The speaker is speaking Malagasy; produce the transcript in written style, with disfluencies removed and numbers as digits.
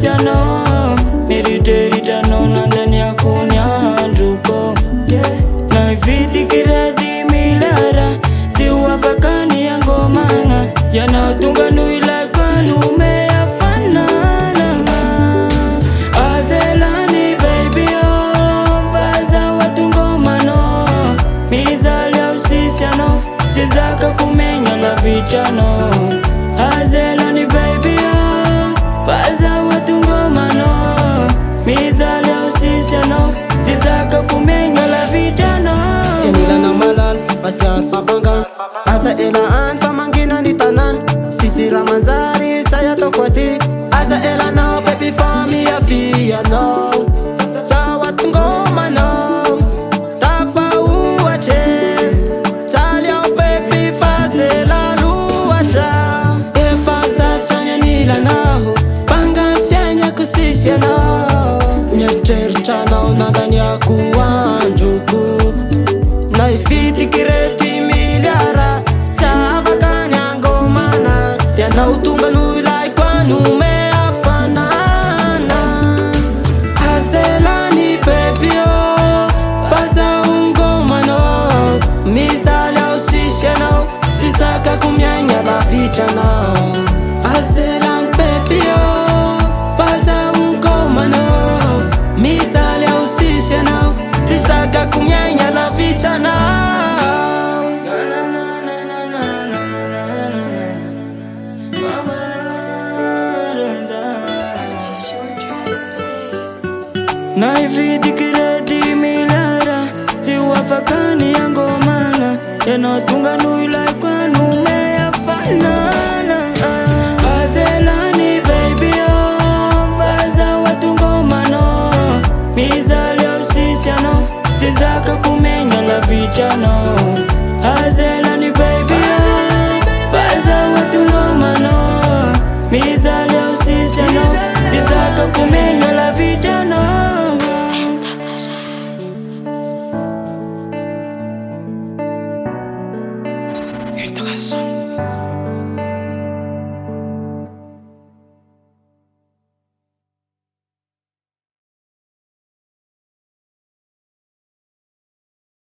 usisiano Miriteritano nandani ya kunyanduko Na ifiti kiradi milara Ziwa fakani ya ngomanga Yanaotunga nuila kwa nume ya fanana Azelani baby Vaza watu ngomano Mizali ya usisiano Zizaka kumenya la vichano Azelani baby Vaza watu ngomano Mizali ya usisiano Zizaka kumenya la vichano Senila na malan Pasial fabangan Asa elaan famangina ni tanan Sisi ramanzari saya tokwati Asa elano baby fami ya fiya no Sawa tungoma no Tafa uwache Talia baby fase la luwacha Efasa chanya nila naho Panga fyanya kusisya no Nyacher no nadani ya kuwanjuku Na ifiti kireti miliara Tava kanyango mana Yanautunga nuilai kwa nume afanana Azelani pepio Faza ungomano Misala usishano Sisaka kumyanya bafichana Azelani pepio Faza ungomano Misala usishano Sisaka kumyanya la vichana Na ifiti kiredi milara Ziwa fakani ya ngomanga Yanaotunga nuila kwa nume ya fanana Azelani baby Vaza watu ngomano Mizali ya usisiano Zizaka kumenya la vichano